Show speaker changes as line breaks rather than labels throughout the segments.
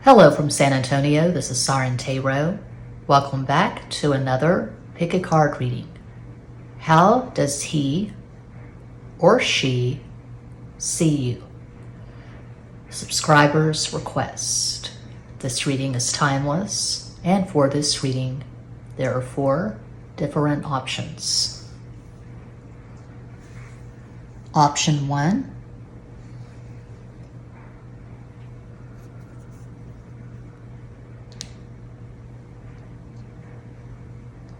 Hello from San Antonio, this is Siren. Welcome back to another Pick a Card reading. How does he or she see you? Subscribers request. This reading is timeless, and for this reading, there are 4 different options. Option 1.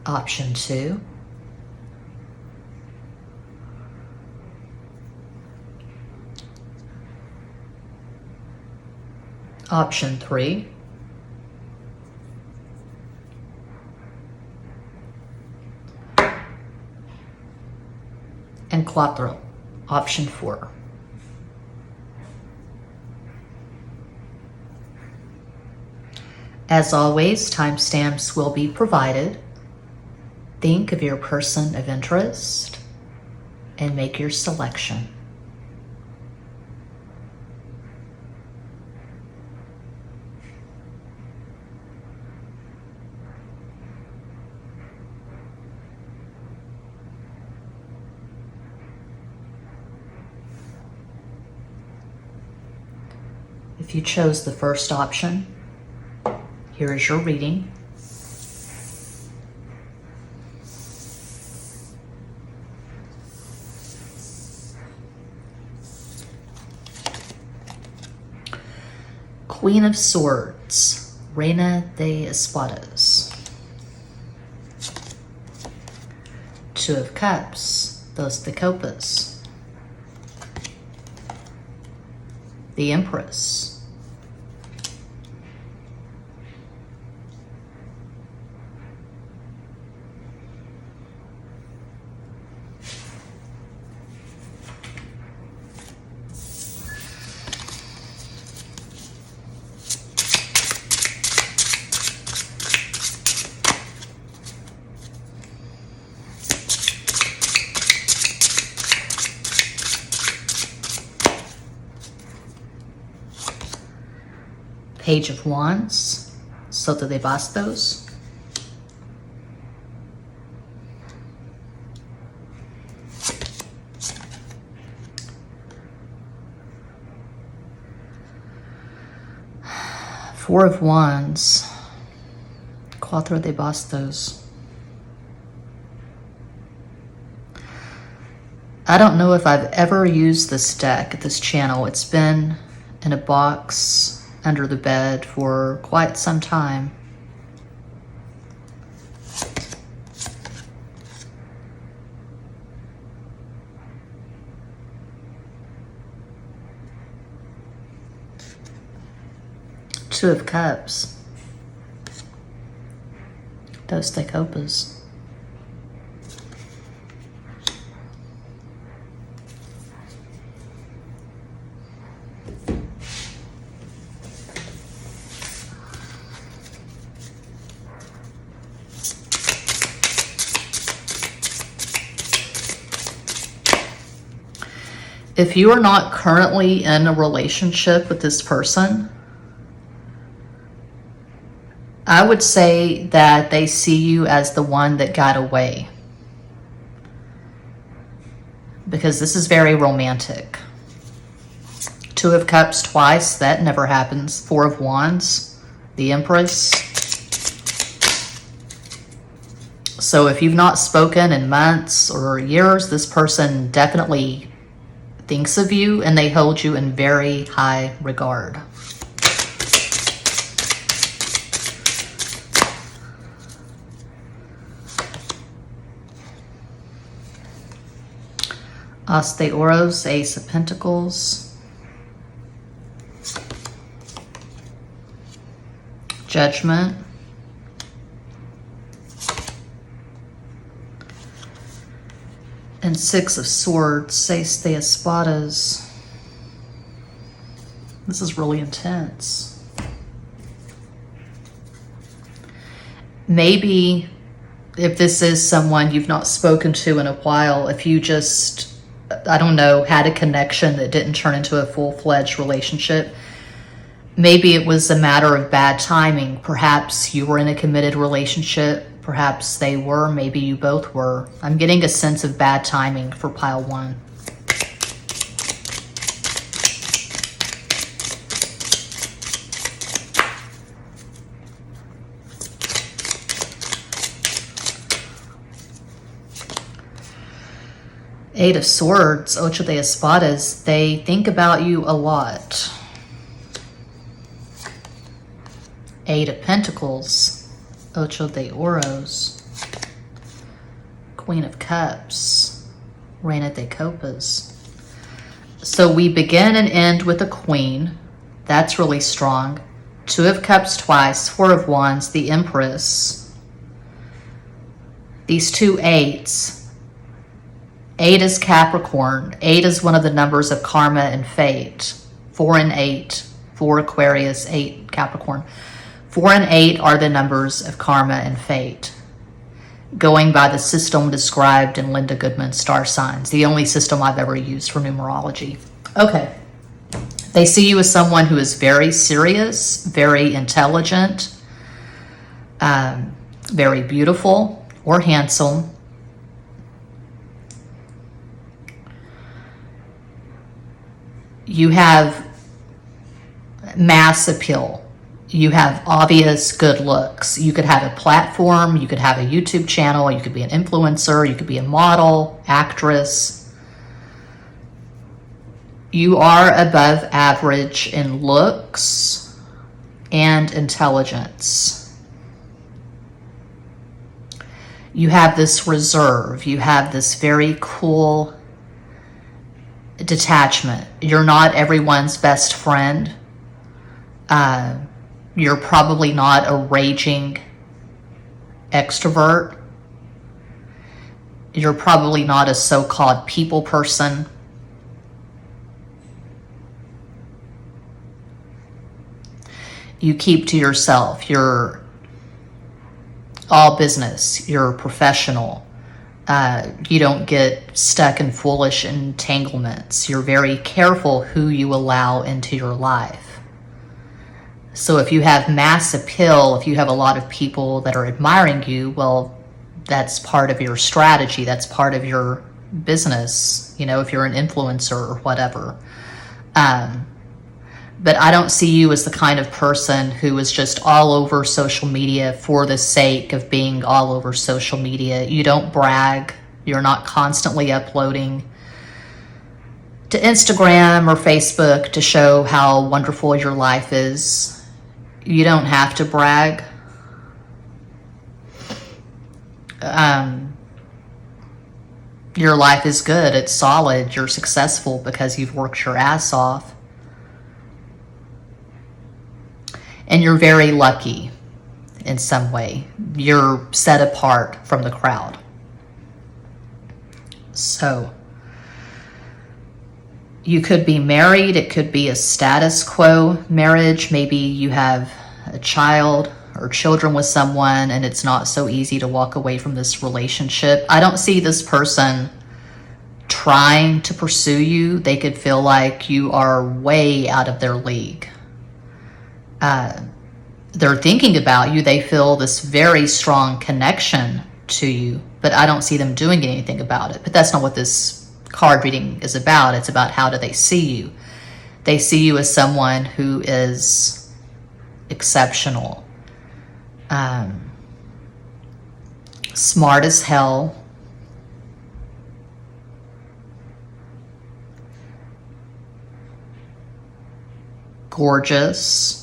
Option 2. Option 3. And cuatro, option 4. As always, timestamps will be provided. Think of your person of interest and make your selection. If you chose the first option, here is your reading. Queen of Swords, Reina de Espadas. 2 of Cups, Dos de Copas. The Empress. Page of Wands, Sota de Bastos. Four of Wands, Cuatro de Bastos. I don't know if I've ever used this deck at this channel. It's been in a box under the bed for quite some time. Two of Cups, Dos de Copas. If you are not currently in a relationship with this person, I would say that they see you as the one that got away. Because this is very romantic. 2 of Cups twice, that never happens. 4 of Wands, the Empress. So if you've not spoken in months or years, this person definitely thinks of you and they hold you in very high regard. As de Oros, Ace of Pentacles. Judgment. And 6 of Swords, Seis de Espadas. This is really intense. Maybe if this is someone you've not spoken to in a while, if you just, I don't know, had a connection that didn't turn into a full-fledged relationship, Maybe it was a matter of bad timing. Perhaps you were in a committed relationship. Perhaps they were. Maybe you both were. I'm getting a sense of bad timing for pile 1. Eight of Swords, Ocho de Espadas, they think about you a lot. Eight of Pentacles, Ocho de Oros, Queen of Cups, Reina de Copas. So we begin and end with a Queen. That's really strong. Two of Cups twice, Four of Wands, the Empress. These two eights. 8 is Capricorn. 8 is one of the numbers of karma and fate. 4 and 8. 4 Aquarius, 8 Capricorn. 4 and 8 are the numbers of karma and fate. Going by the system described in Linda Goodman's Star Signs, the only system I've ever used for numerology. Okay. They see you as someone who is very serious, very intelligent, very beautiful or handsome. You have mass appeal. You have obvious good looks. You could have a platform. You could have a YouTube channel. You could be an influencer. You could be a model, actress. You are above average in looks and intelligence. You have this reserve. You have this very cool detachment. You're not everyone's best friend. You're probably not a raging extrovert. You're probably not a so-called people person. You keep to yourself. You're all business. You're professional. You don't get stuck in foolish entanglements. You're very careful who you allow into your life. So if you have mass appeal, if you have a lot of people that are admiring you, well, that's part of your strategy. That's part of your business, you know, if you're an influencer or whatever. But I don't see you as the kind of person who is just all over social media for the sake of being all over social media. You don't brag. You're not constantly uploading to Instagram or Facebook to show how wonderful your life is. You don't have to brag. Your life is good. It's solid. You're successful because you've worked your ass off. And you're very lucky in some way. You're set apart from the crowd. So you could be married. It could be a status quo marriage. Maybe you have a child or children with someone and it's not so easy to walk away from this relationship. I don't see this person trying to pursue you. They could feel like you are way out of their league. They're thinking about you. They feel this very strong connection to you, but I don't see them doing anything about it. But that's not what this card reading is about. It's about how do they see you. They see you as someone who is exceptional, smart as hell, gorgeous,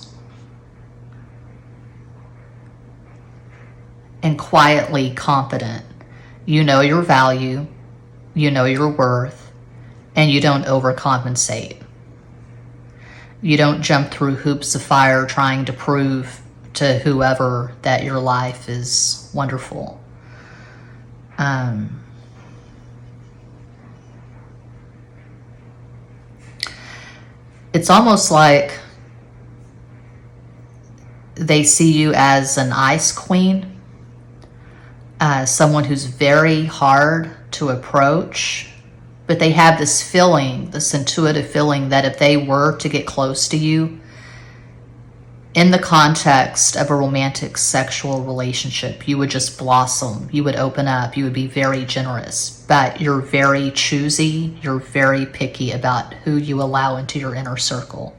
and quietly confident. You know your value, you know your worth, and you don't overcompensate. You don't jump through hoops of fire trying to prove to whoever that your life is wonderful. It's almost like they see you as an ice queen. Someone who's very hard to approach, but they have this feeling, this intuitive feeling that if they were to get close to you, in the context of a romantic sexual relationship, you would just blossom, you would open up, you would be very generous, but you're very choosy, you're very picky about who you allow into your inner circle.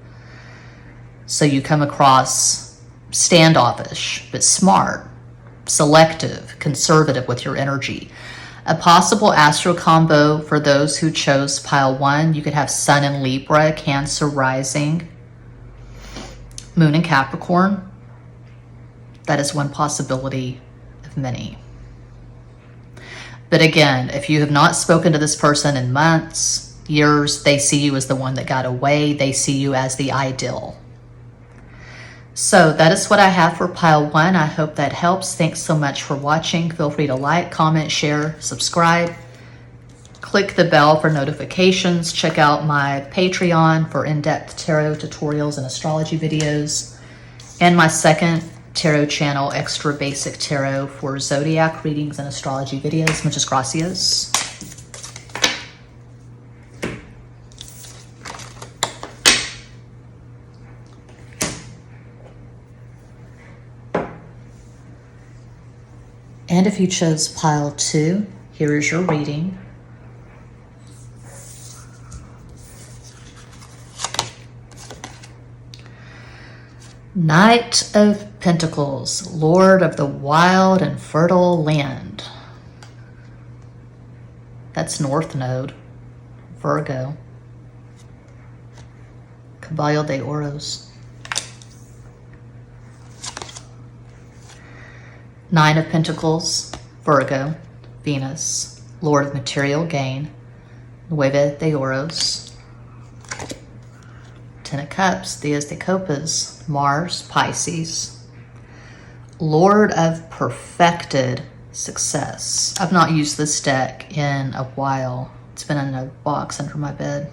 So you come across standoffish, but smart, selective, conservative with your energy. A possible astro combo for those who chose pile 1, you could have Sun in Libra, Cancer rising, Moon in Capricorn. That is one possibility of many. But again, if you have not spoken to this person in months, years, they see you as the one that got away. They see you as the ideal. So that is what I have for pile 1. I hope that helps. Thanks so much for watching. Feel free to like, comment, share, subscribe. Click the bell for notifications. Check out my Patreon for in-depth tarot tutorials and astrology videos. And my second tarot channel, Extra Basic Tarot, for zodiac readings and astrology videos. Muchas gracias. And if you chose pile 2, here is your reading. Knight of Pentacles, Lord of the wild and fertile land. That's North Node, Virgo. Caballo de Oros. 9 of Pentacles, Virgo, Venus, Lord of material gain, Nueve de Oros. 10 of Cups, Diez de Copas, Mars, Pisces, Lord of perfected success. I've not used this deck in a while. It's been in a box under my bed.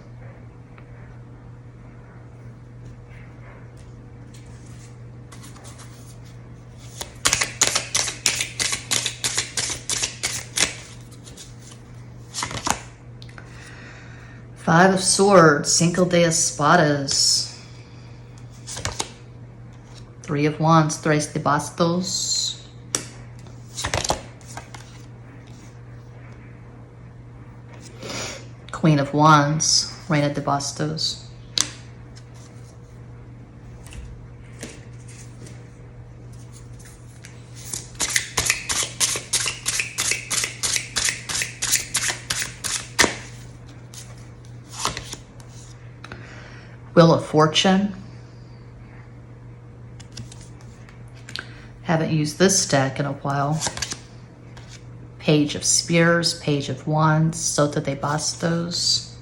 Five of Swords, Cinco de Espadas. 3 of Wands, Tres de Bastos. Queen of Wands, Reina de Bastos. Wheel of Fortune. Haven't used this deck in a while. Page of Spears, Page of Wands, Sota de Bastos.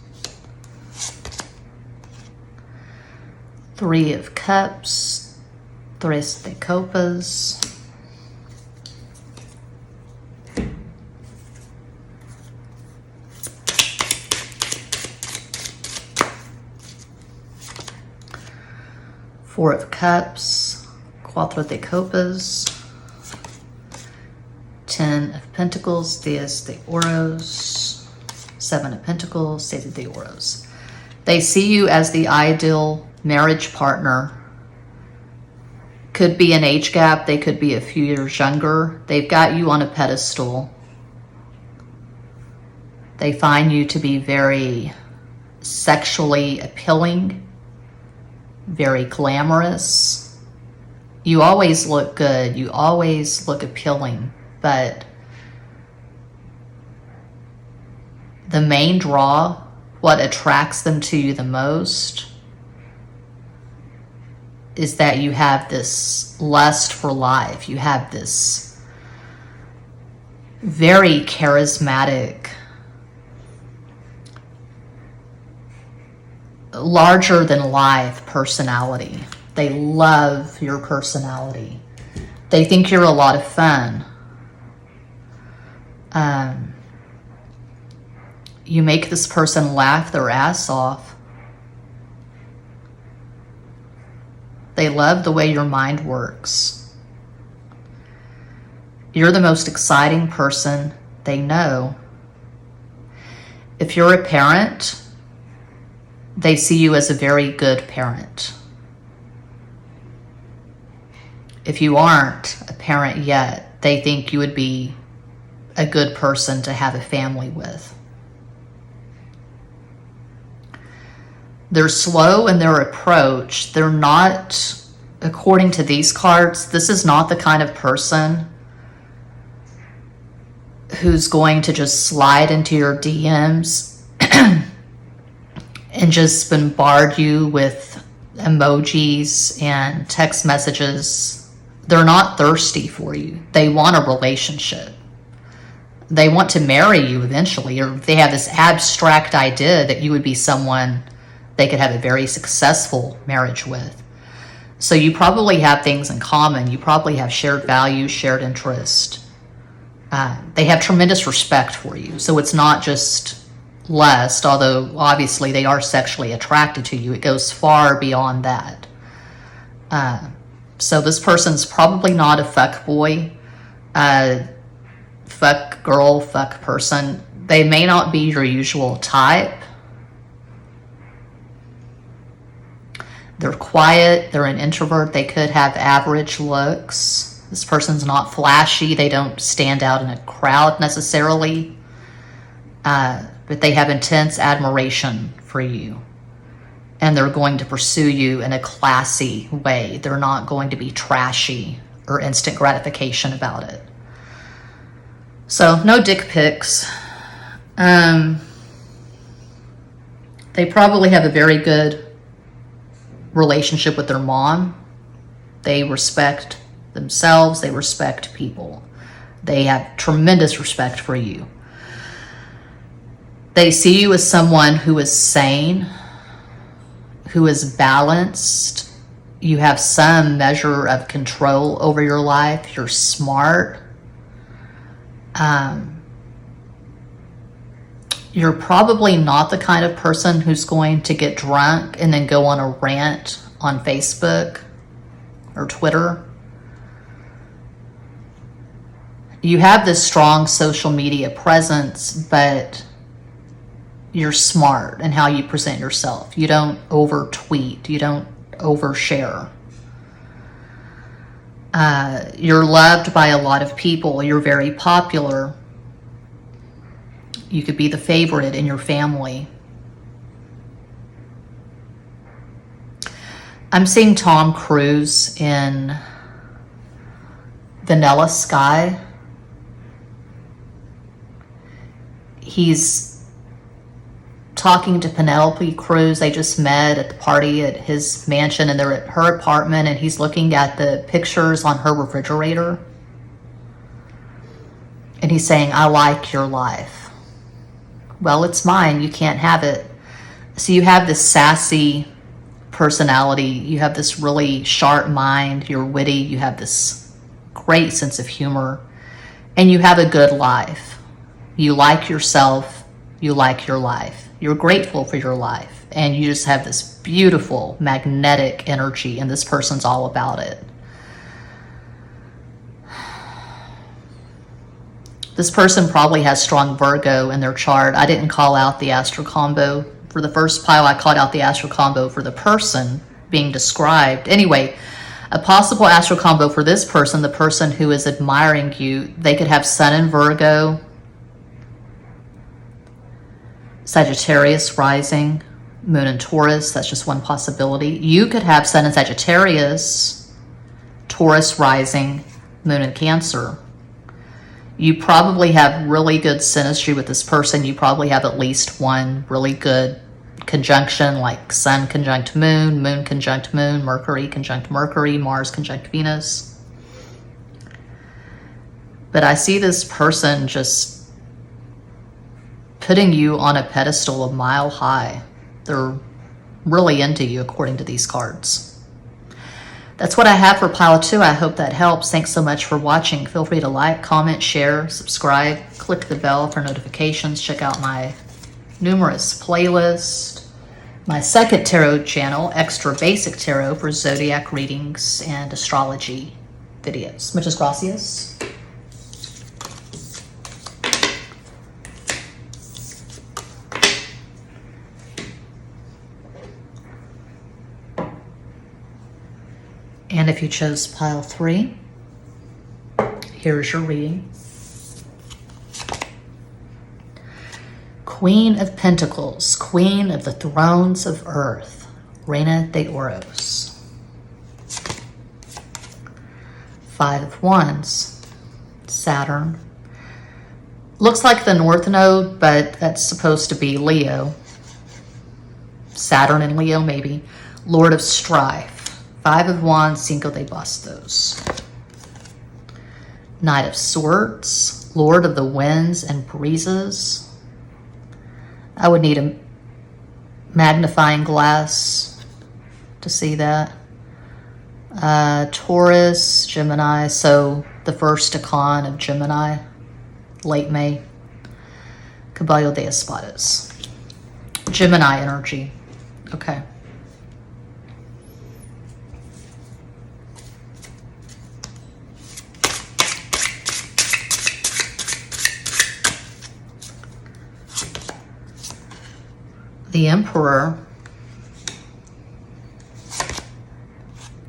3 of Cups, Tres de Copas. Four of Cups, Cuatro de Copas, 10 of Pentacles, Diez de Oros, 7 of Pentacles, Siete de Oros. They see you as the ideal marriage partner. Could be an age gap, they could be a few years younger. They've got you on a pedestal. They find you to be very sexually appealing, very glamorous. You always look good. You always look appealing. But the main draw, what attracts them to you the most, is that you have this lust for life. You have this very charismatic, larger than life personality. They love your personality. They think you're a lot of fun. You make this person laugh their ass off. They love the way your mind works. You're the most exciting person they know. If you're a parent, they see you as a very good parent. if you aren't a parent yet, they think you would be a good person to have a family with. They're slow in their approach. They're not, according to these cards, this is not the kind of person who's going to just slide into your DMs and just bombard you with emojis and text messages. They're not thirsty for you. They want a relationship. They want to marry you eventually, or they have this abstract idea that you would be someone they could have a very successful marriage with. So you probably have things in common. You probably have shared values, shared interest. They have tremendous respect for you. So it's not just lust, although obviously they are sexually attracted to you. It goes far beyond that. So this person's probably not a fuck boy, fuck girl, fuck person. They may not be your usual type. They're quiet, they're an introvert, they could have average looks. This person's not flashy, they don't stand out in a crowd necessarily, but they have intense admiration for you. And they're going to pursue you in a classy way. They're not going to be trashy or instant gratification about it. So no dick pics. They probably have a very good relationship with their mom. They respect themselves. They respect people. They have tremendous respect for you. They see you as someone who is sane, who is balanced. You have some measure of control over your life. You're smart. You're probably not the kind of person who's going to get drunk and then go on a rant on Facebook or Twitter. You have this strong social media presence, but you're smart in how you present yourself. You don't over tweet. You don't overshare. You're loved by a lot of people. You're very popular. You could be the favorite in your family. I'm seeing Tom Cruise in Vanilla Sky. He's talking to Penelope Cruz. They just met at the party at his mansion, and they're at her apartment, and he's looking at the pictures on her refrigerator. And he's saying, "I like your life." Well, it's mine. You can't have it. So you have this sassy personality. You have this really sharp mind. You're witty. You have this great sense of humor. And you have a good life. You like yourself. You like your life. You're grateful for your life. And you just have this beautiful, magnetic energy. And this person's all about it. This person probably has strong Virgo in their chart. I didn't call out the astro combo. For the first pile, I called out the astro combo for the person being described. Anyway, a possible astro combo for this person, the person who is admiring you, they could have Sun in Virgo, Sagittarius rising, Moon in Taurus. That's just one possibility. You could have Sun in Sagittarius, Taurus rising, Moon in Cancer. You probably have really good synastry with this person. You probably have at least one really good conjunction, like Sun conjunct Moon, Moon conjunct Moon, Mercury conjunct Mercury, Mars conjunct Venus. But I see this person just putting you on a pedestal a mile high. They're really into you, according to these cards. That's what I have for pile 2. I hope that helps. Thanks so much for watching. Feel free to like, comment, share, subscribe, click the bell for notifications. Check out my numerous playlists. My second tarot channel, Extra Basic Tarot, for zodiac readings and astrology videos. Muchas gracias. And if you chose pile 3, here's your reading. Queen of Pentacles, Queen of the Thrones of Earth, Reina de Oros. 5 of Wands, Saturn. Looks like the North Node, but that's supposed to be Leo. Saturn and Leo, maybe. Lord of Strife. 5 of Wands, Cinco de Bastos. Knight of Swords, Lord of the Winds and Breezes. I would need a magnifying glass to see that. Taurus, Gemini, so the first decan of Gemini, late May. Caballo de Espadas. Gemini energy. Okay. The Emperor.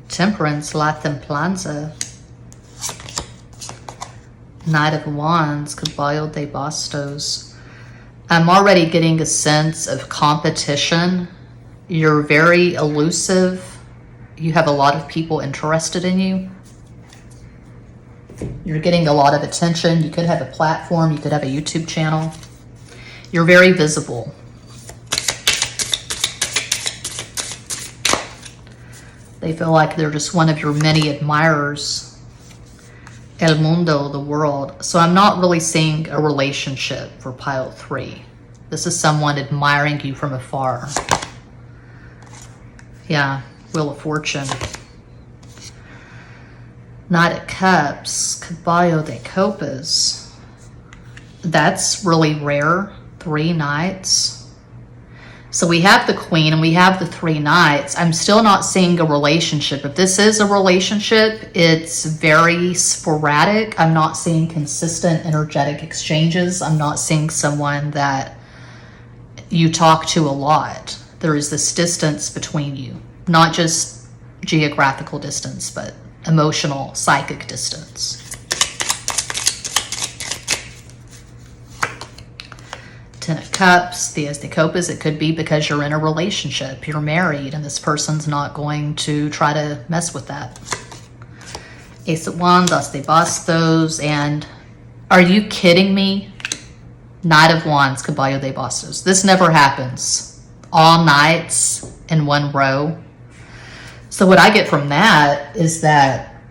Temperance, La Templanza. Knight of Wands, Caballo de Bastos. I'm already getting a sense of competition. You're very elusive. You have a lot of people interested in you. You're getting a lot of attention. You could have a platform. You could have a YouTube channel. You're very visible. They feel like they're just one of your many admirers. El mundo, the world. So I'm not really seeing a relationship for pile 3. This is someone admiring you from afar. Yeah, Wheel of Fortune. Knight of Cups, Caballo de Copas. That's really rare. 3 knights. So we have the Queen and we have the 3 knights. I'm still not seeing a relationship. If this is a relationship, it's very sporadic. I'm not seeing consistent energetic exchanges. I'm not seeing someone that you talk to a lot. There is this distance between you, not just geographical distance, but emotional, psychic distance. 10 of Cups, Diez de Copas. It could be because you're in a relationship, you're married, and this person's not going to try to mess with that. Ace of Wands, As de Bastos, and are you kidding me? Knight of Wands, Caballo de Bastos. This never happens. All knights in one row. So what I get from that is that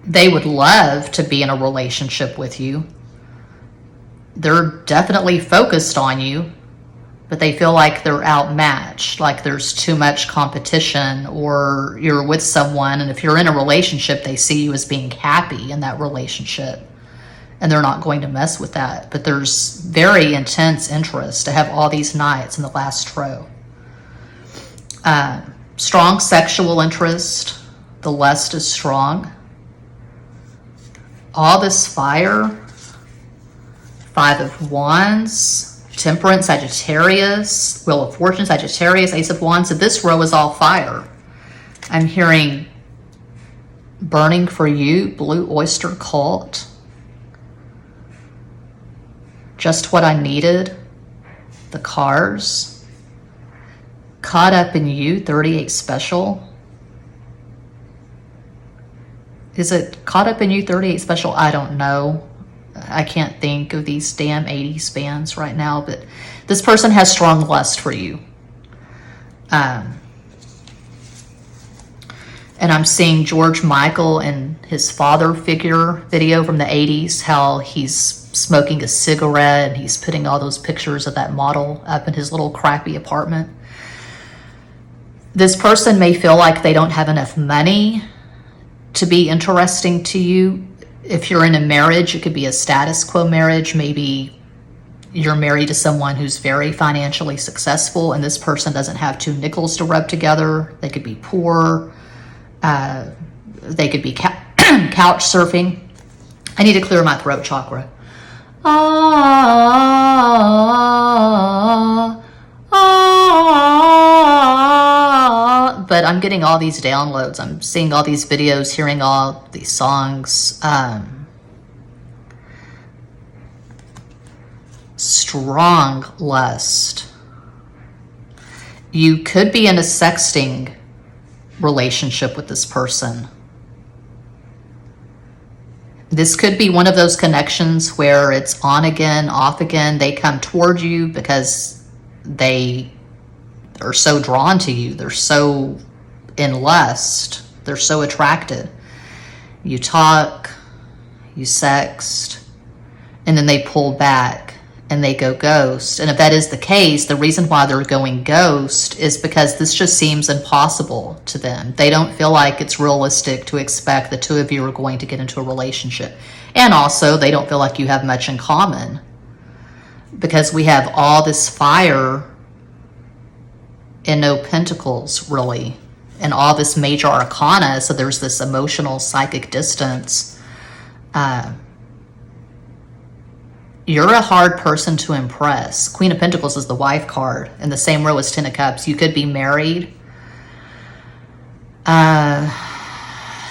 they would love to be in a relationship with you. They're definitely focused on you, but they feel like they're outmatched, like there's too much competition, or you're with someone, and if you're in a relationship, they see you as being happy in that relationship, and they're not going to mess with that. But there's very intense interest to have all these knights in the last row. Strong sexual interest. The lust is strong. All this fire. 5 of Wands, Temperance, Sagittarius, Wheel of Fortune, Sagittarius, Ace of Wands. So this row is all fire. I'm hearing Burning for You, Blue Oyster Cult. Just What I Needed, the Cars. Caught Up in You, 38 Special. Is it Caught Up in You, 38 Special? I don't know. I can't think of these damn 80s bands right now, but this person has strong lust for you. And I'm seeing George Michael and his father figure video from the 80s, how he's smoking a cigarette and he's putting all those pictures of that model up in his little crappy apartment. This person may feel like they don't have enough money to be interesting to you. If you're in a marriage, it could be a status quo marriage. Maybe you're married to someone who's very financially successful and this person doesn't have 2 nickels to rub together. They could be poor. They could be couch surfing. I need to clear my throat chakra. but I'm getting all these downloads. I'm seeing all these videos, hearing all these songs. Strong lust. You could be in a sexting relationship with this person. This could be one of those connections where it's on again, off again. They come toward you because they are so drawn to you. They're so in lust. They're so attracted. You talk, you sext, and then they pull back and they go ghost. And if that is the case, the reason why they're going ghost is because this just seems impossible to them. They don't feel like it's realistic to expect the two of you are going to get into a relationship. And also, they don't feel like you have much in common, because we have all this fire and no pentacles, really, and all this major arcana. So there's this emotional psychic distance. You're a hard person to impress. Queen of Pentacles is the wife card in the same row as Ten of Cups. You could be married. And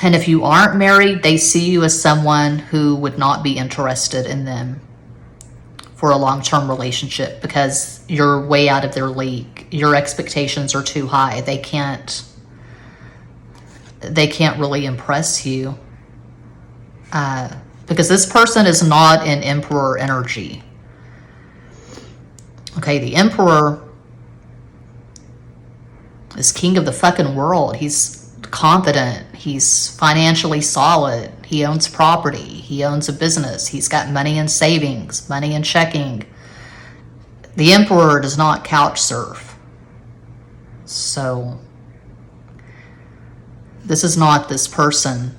if you aren't married, they see you as someone who would not be interested in them for a long-term relationship, because you're way out of their league. Your expectations are too high. They can't really impress you. Because this person is not in Emperor energy. Okay, the Emperor is king of the fucking world. He's confident. He's financially solid. He owns property. He owns a business. He's got money in savings, money in checking. The Emperor does not couch surf. So this is not this person.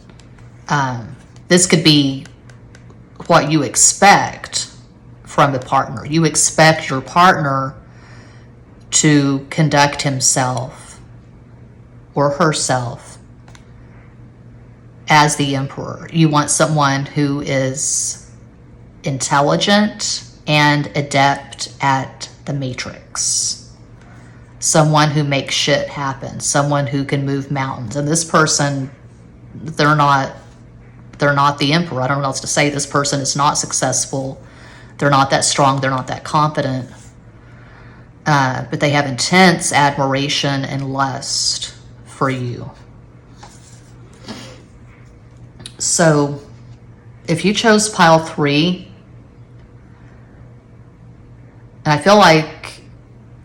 This could be what you expect from the partner. You expect your partner to conduct himself or herself as the Emperor. You want someone who is intelligent and adept at the matrix. Someone who makes shit happen. Someone who can move mountains. And this person, they're not the Emperor. I don't know what else to say. This person is not successful. They're not that strong. They're not that confident. But they have intense admiration and lust for you. So if you chose pile 3, and I feel like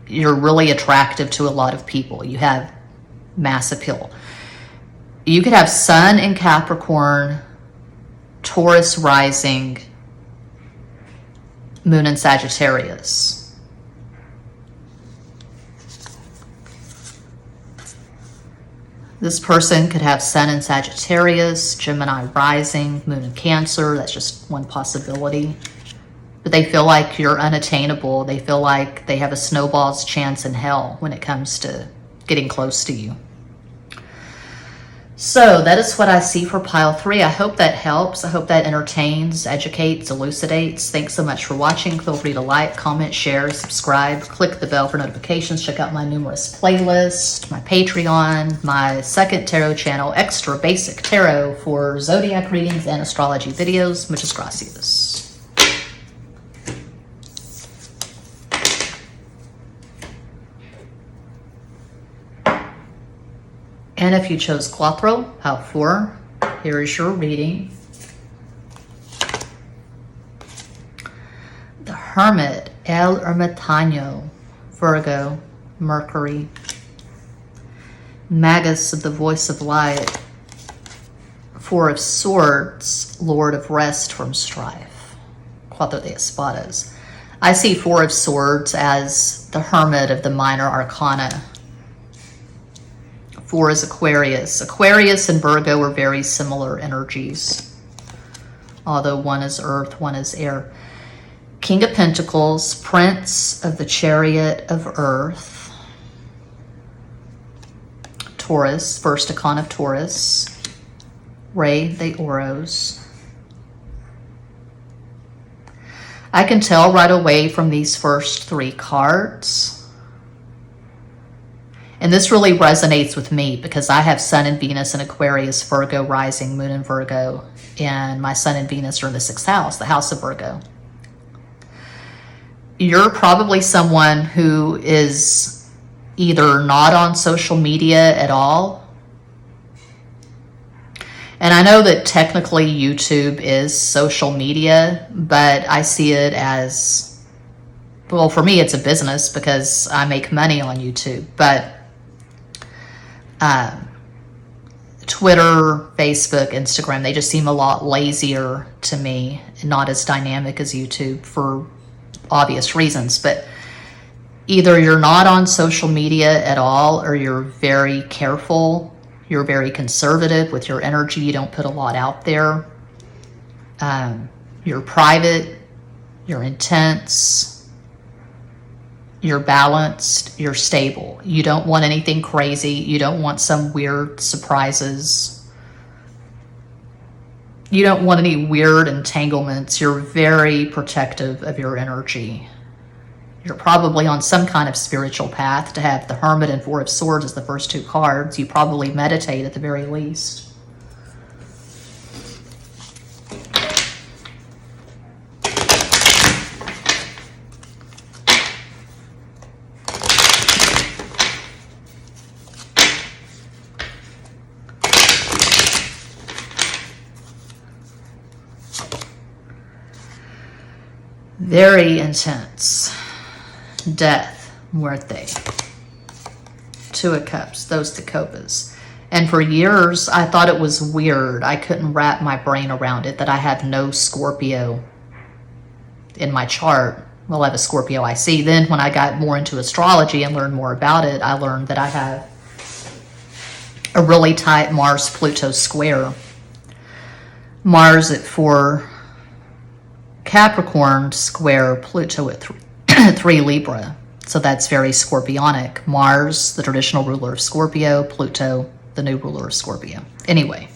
you're really attractive to a lot of people. You have mass appeal. You could have Sun in Capricorn, Taurus rising, Moon in Sagittarius. This person could have Sun in Sagittarius, Gemini rising, Moon in Cancer. That's just one possibility. But they feel like you're unattainable. They feel like they have a snowball's chance in hell when it comes to getting close to you. So that is what I see for pile 3. I hope that helps. I hope that entertains, educates, elucidates. Thanks so much for watching. Feel free to like, comment, share, subscribe, click the bell for notifications. Check out my numerous playlists, my Patreon, my second tarot channel, Extra Basic Tarot, for zodiac readings and astrology videos. Muchas gracias. And if you chose Cuatro, pile 4, here is your reading. The Hermit, El Ermitaño, Virgo, Mercury. Magus of the Voice of Light, 4 of Swords, Lord of Rest from Strife. Cuatro de Espadas. I see 4 of Swords as the Hermit of the Minor Arcana. 4 is Aquarius. Aquarius and Virgo are very similar energies, although one is earth, one is air. King of Pentacles, Prince of the Chariot of Earth. Taurus, first Arcana of Taurus. Rey de Oros. I can tell right away from these first 3 cards, And this really resonates with me because I have Sun and Venus in Aquarius, Virgo rising, Moon in Virgo, and my Sun and Venus are in the 6th house, the house of Virgo. You're probably someone who is either not on social media at all. And I know that technically YouTube is social media, but I see it as, well, for me, it's a business because I make money on YouTube. But Twitter, Facebook, Instagram, they just seem a lot lazier to me and not as dynamic as YouTube for obvious reasons. But either you're not on social media at all, or you're very careful, you're very conservative with your energy, you don't put a lot out there. You're private, you're intense, you're balanced, you're stable. You don't want anything crazy, you don't want some weird surprises. You don't want any weird entanglements. You're very protective of your energy. You're probably on some kind of spiritual path to have the Hermit and 4 of Swords as the first 2 cards. You probably meditate at the very least. Very intense. Death, muerte. 2 of Cups, those the copas. And for years, I thought it was weird. I couldn't wrap my brain around it that I have no Scorpio in my chart. Well, I have a Scorpio IC. Then when I got more into astrology and learned more about it, I learned that I have a really tight Mars-Pluto square. Mars at 4 Capricorn square, Pluto at 3 Libra. So that's very Scorpionic. Mars, the traditional ruler of Scorpio, Pluto, the new ruler of Scorpio. Anyway.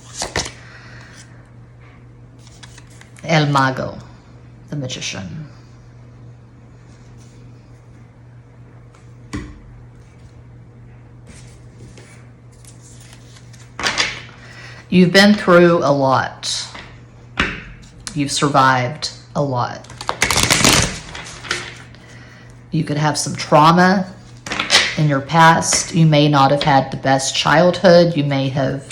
El Mago, the magician. You've been through a lot. You've survived a lot. You could have some trauma in your past. You may not have had the best childhood. You may have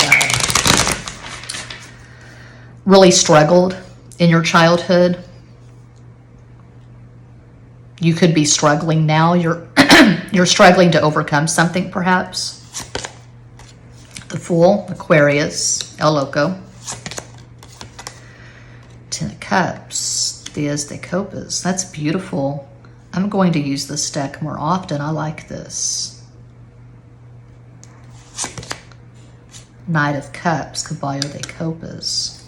really struggled in your childhood. You could be struggling now. You're you're struggling to overcome something, perhaps. The Fool, Aquarius, El Loco. 10 of Cups, Diaz de Copas. That's beautiful. I'm going to use this deck more often. I like this. Knight of Cups, Caballo de Copas.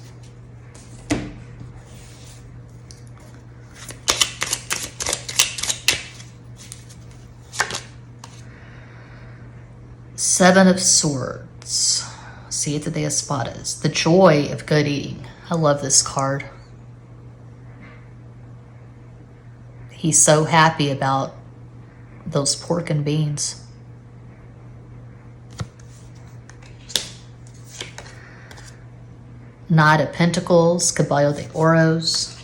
Seven of Swords, Siete de Espadas. The joy of good eating. I love this card. He's so happy about those pork and beans. Knight of Pentacles, Caballo de Oros.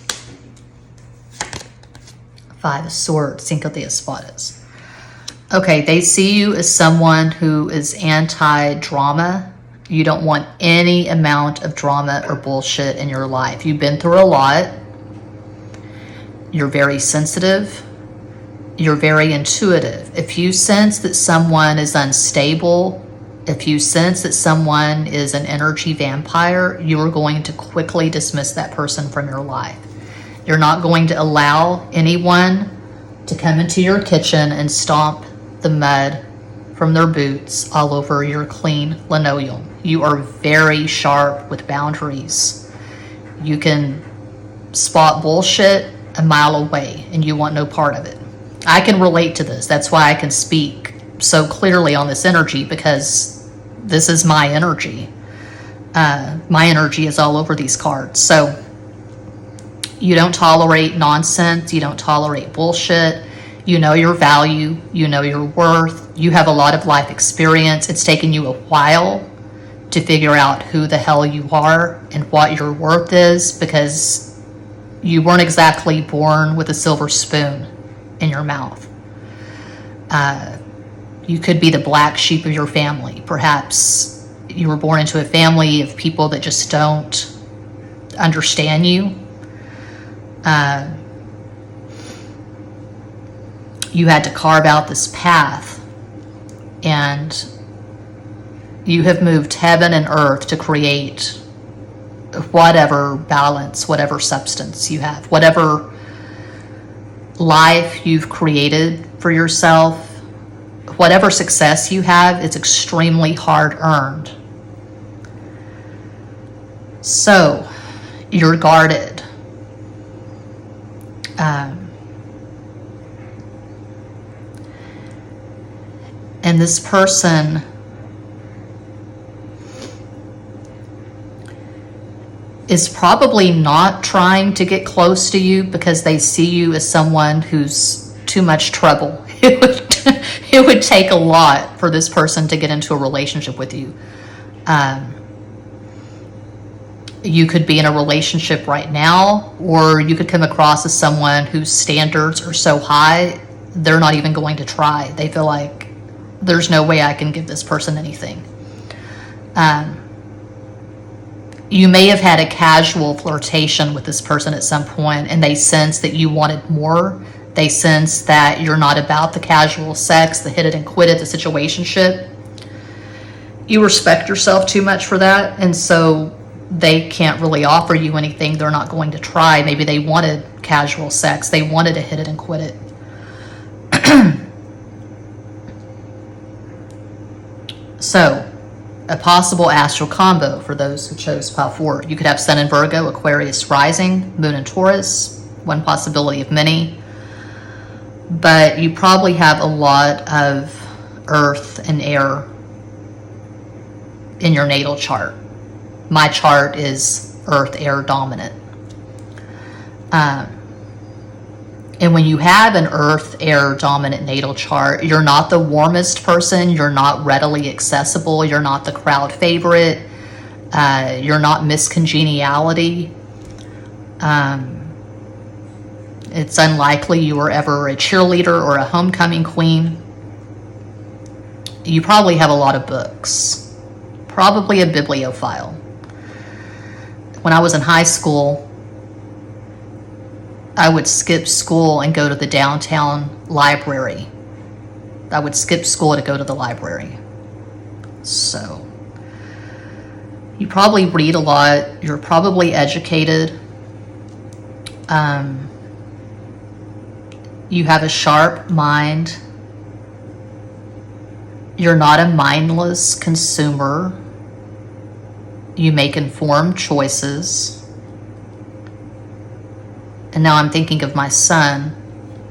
5 of Swords, Cinco de Espadas. Okay, they see you as someone who is anti-drama. You don't want any amount of drama or bullshit in your life. You've been through a lot. You're very sensitive. You're very intuitive. If you sense that someone is unstable, if you sense that someone is an energy vampire, you are going to quickly dismiss that person from your life. You're not going to allow anyone to come into your kitchen and stomp the mud from their boots all over your clean linoleum. You are very sharp with boundaries. You can spot bullshit a mile away and you want no part of it. I can relate to this. That's why I can speak so clearly on this energy, because this is my energy. My energy is all over these cards. So you don't tolerate nonsense. You don't tolerate bullshit. You know your value. You know your worth. You have a lot of life experience. It's taken you a while to figure out who the hell you are and what your worth is, because you weren't exactly born with a silver spoon in your mouth. You could be the black sheep of your family. Perhaps you were born into a family of people that just don't understand you. You had to carve out this path, and you have moved heaven and earth to create whatever balance, whatever substance you have, whatever life you've created for yourself, whatever success you have, it's extremely hard earned. So you're guarded. And this person is probably not trying to get close to you because they see you as someone who's too much trouble. It would take a lot for this person to get into a relationship with you. You could be in a relationship right now, or you could come across as someone whose standards are so high, they're not even going to try. They feel like there's no way I can give this person anything. You may have had a casual flirtation with this person at some point, and they sense that you wanted more. They sense that you're not about the casual sex, the hit it and quit it, the situationship. You respect yourself too much for that, and so they can't really offer you anything. They're not going to try. Maybe they wanted casual sex. They wanted to hit it and quit it. So, a possible astral combo for those who chose pile 4. You could have Sun in Virgo, Aquarius rising, Moon in Taurus, one possibility of many. But you probably have a lot of earth and air in your natal chart. My chart is earth, air dominant. And when you have an earth, air dominant natal chart, you're not the warmest person. You're not readily accessible. You're not the crowd favorite. You're not Miss Congeniality. It's unlikely you were ever a cheerleader or a homecoming queen. You probably have a lot of books. Probably a bibliophile. When I was in high school, I would skip school and go to the downtown library. I would skip school to go to the library. So, you probably read a lot. You're probably educated. You have a sharp mind. You're not a mindless consumer. You make informed choices. And now I'm thinking of my son,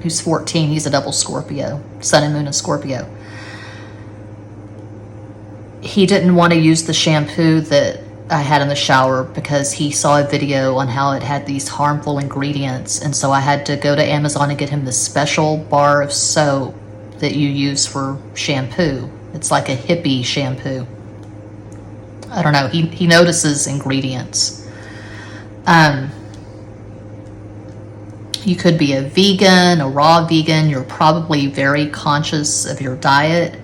who's 14. He's a double Scorpio, Sun and Moon in Scorpio. He didn't want to use the shampoo that I had in the shower because he saw a video on how it had these harmful ingredients. And so I had to go to Amazon and get him this special bar of soap that you use for shampoo. It's like a hippie shampoo. I don't know. He notices ingredients. You could be a vegan, a raw vegan. You're probably very conscious of your diet.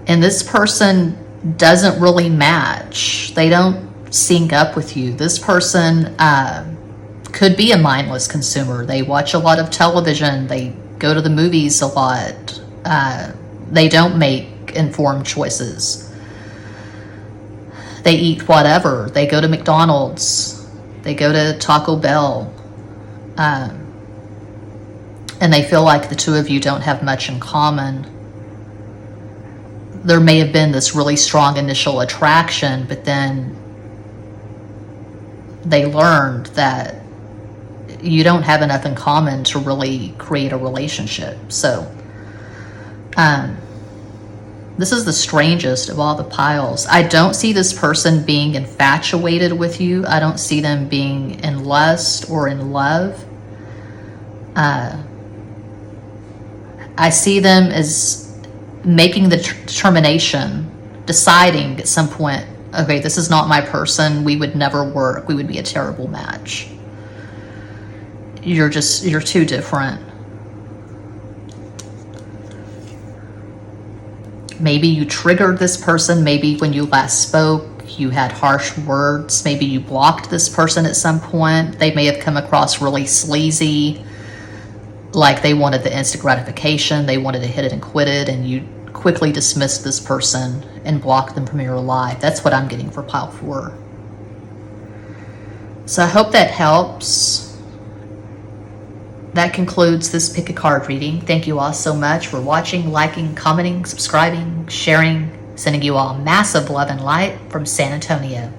And this person doesn't really match. They don't sync up with you. This person could be a mindless consumer. They watch a lot of television. They go to the movies a lot. They don't make informed choices. They eat whatever. They go to McDonald's. They go to Taco Bell. And they feel like the two of you don't have much in common. There may have been this really strong initial attraction, but then they learned that you don't have enough in common to really create a relationship. So, this is the strangest of all the piles. I don't see this person being infatuated with you. I don't see them being in lust or in love. I see them as making the determination, deciding at some point, okay, this is not my person. We would never work. We would be a terrible match. You're too different. Maybe you triggered this person. Maybe when you last spoke, you had harsh words. Maybe you blocked this person at some point. They may have come across really sleazy, like they wanted the instant gratification. They wanted to hit it and quit it, and you quickly dismissed this person and blocked them from your life. That's what I'm getting for pile 4. So I hope that helps. That concludes this pick a card reading. Thank you all so much for watching, liking, commenting, subscribing, sharing. Sending you all massive love and light from San Antonio.